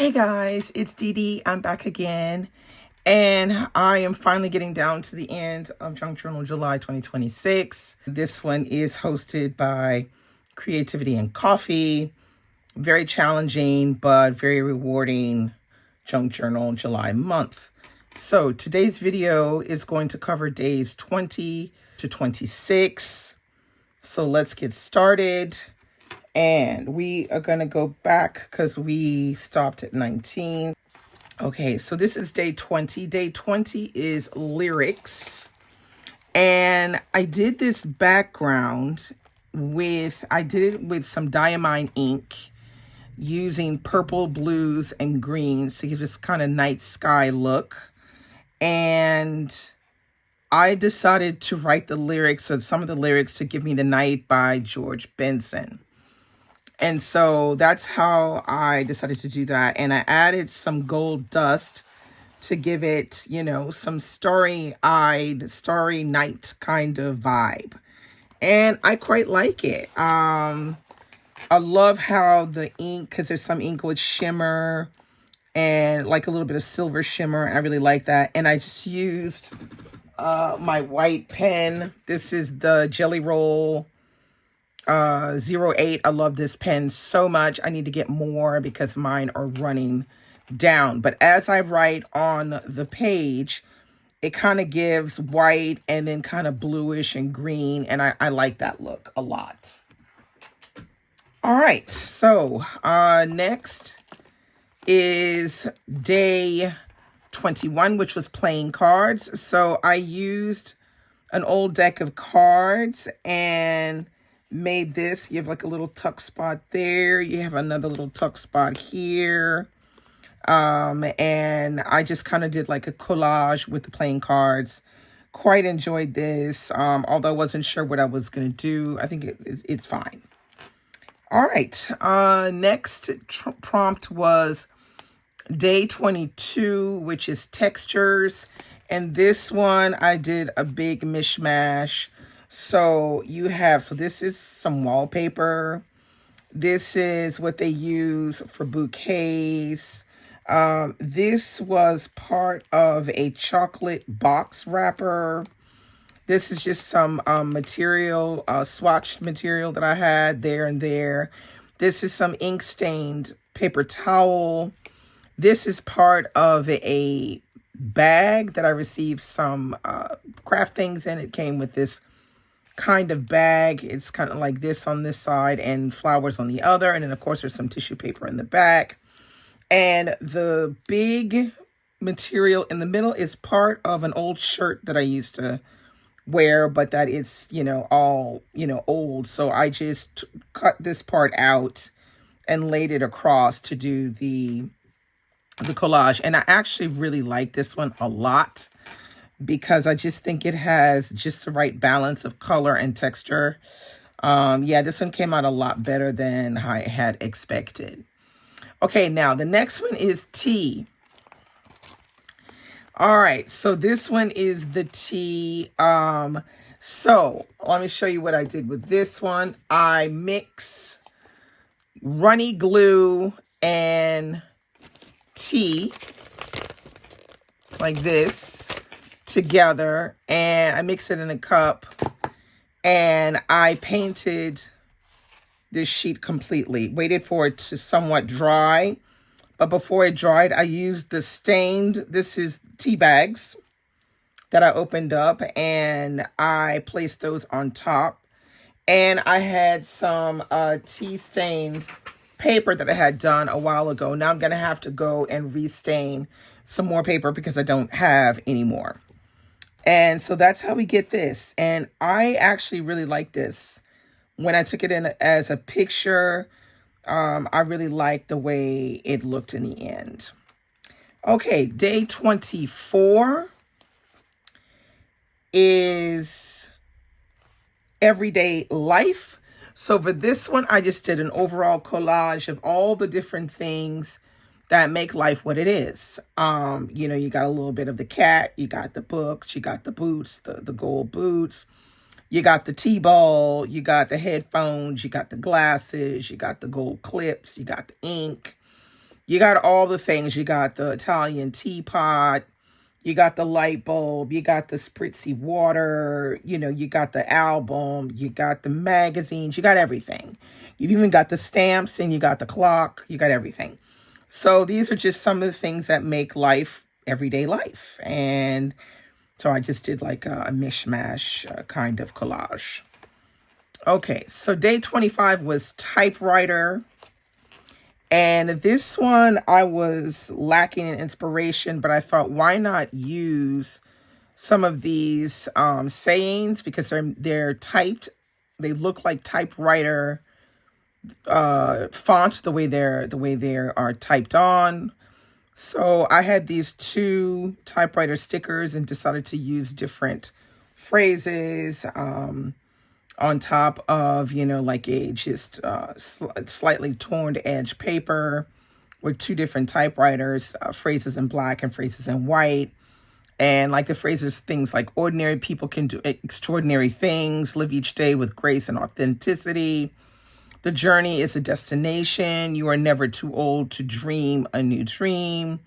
Hey guys, it's Dee Dee. I'm back again, and I am finally getting down to the end of Junk Journal July 2026. This one is hosted by Creativity and Coffee. Very challenging, but very rewarding Junk Journal July month. So today's video is going to cover days 20 to 26. So let's get started. And we are going to go back because we stopped at 19. Okay, so this is day 20. Day 20 is lyrics. And I did this background I did it with some Diamine ink using purple, blues, and greens to give this kind of night sky look. And I decided to write the lyrics, or some of the lyrics, to Give Me the Night by George Benson. And so that's how I decided to do that. And I added some gold dust to give it, some starry-eyed, starry night kind of vibe. And I quite like it. I love how the ink, because there's some ink with shimmer and like a little bit of silver shimmer. I really like that. And I just used my white pen. This is the Jelly Roll 08. I love this pen so much. I need to get more because mine are running down. But as I write on the page, it kind of gives white and then kind of bluish and green. And I like that look a lot. All right. So next is day 21, which was playing cards. So I used an old deck of cards and made this. You have like a little tuck spot there. You have another little tuck spot here. And I just kind of did like a collage with the playing cards. Quite enjoyed this. Although I wasn't sure what I was going to do. I think it's fine. All right. Next prompt was day 22, which is textures. And this one I did a big mishmash. So this is some wallpaper. This is what they use for bouquets. This was part of a chocolate box wrapper. This is just some material, swatched material that I had there and there. This is some ink stained paper towel. This is part of a bag that I received some craft things in. It came with this kind of bag. It's kind of like this on this side and flowers on the other. And then of course there's some tissue paper in the back. And the big material in the middle is part of an old shirt that I used to wear, but that it's, all, old. So I just cut this part out and laid it across to do the collage. And I actually really like this one a lot, because I just think it has just the right balance of color and texture. Yeah, this one came out a lot better than I had expected. Okay, now the next one is tea. All right, so this one is the tea. So let me show you what I did with this one. I mix runny glue and tea like this together, and I mix it in a cup, and I painted this sheet completely. Waited for it to somewhat dry, but before it dried, I used the stained, this is tea bags that I opened up, and I placed those on top. And I had some tea stained paper that I had done a while ago. Now I'm gonna have to go and restain some more paper because I don't have any more. And so that's how we get this. And I actually really like this. When I took it in as a picture, I really liked the way it looked in the end. Okay, day 24 is everyday life. So for this one, I just did an overall collage of all the different things that make life what it is. You got a little bit of the cat, you got the books, you got the boots, the gold boots, you got the T-ball, you got the headphones, you got the glasses, you got the gold clips, you got the ink, You got all the things. You got the Italian teapot. You got the light bulb. You got the spritzy water. You know, you got the album. You got the magazines. You got everything. You've even got the stamps and you got the clock. You got everything. So these are just some of the things that make life everyday life. And so I just did like a mishmash kind of collage. Okay, so day 25 was typewriter. And this one I was lacking in inspiration, but I thought, why not use some of these sayings, because they're typed. They look like typewriter font, the way they are typed on. So I had these 2 typewriter stickers and decided to use different phrases on top of, you know, like a just slightly torn edge paper with 2 different typewriters, phrases in black and phrases in white. And like the phrases, things like ordinary people can do extraordinary things, live each day with grace and authenticity. The journey is a destination. You are never too old to dream a new dream.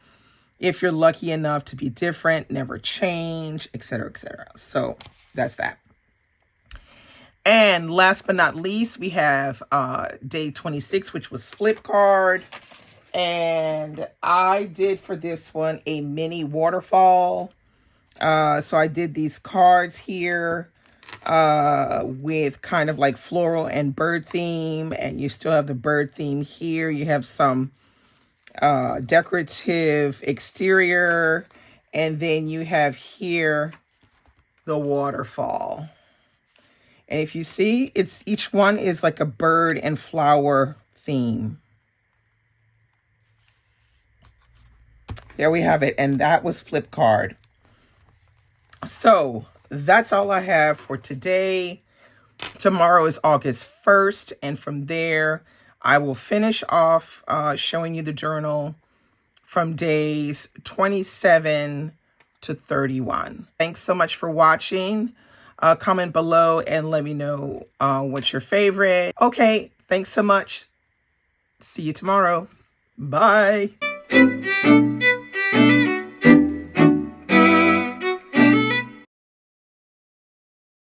If you're lucky enough to be different, never change, etc., etc. So that's that. And last but not least, we have day 26, which was flip card. And I did for this one a mini waterfall. So I did these cards here with kind of like floral and bird theme. And you still have the bird theme here. You have some decorative exterior. And then you have here the waterfall. And if you see, each one is like a bird and flower theme. There we have it. And that was flip card. So that's all I have for today. Tomorrow is August 1st. And from there, I will finish off showing you the journal from days 27 to 31. Thanks so much for watching. Comment below and let me know what's your favorite. Okay, thanks so much. See you tomorrow. Bye.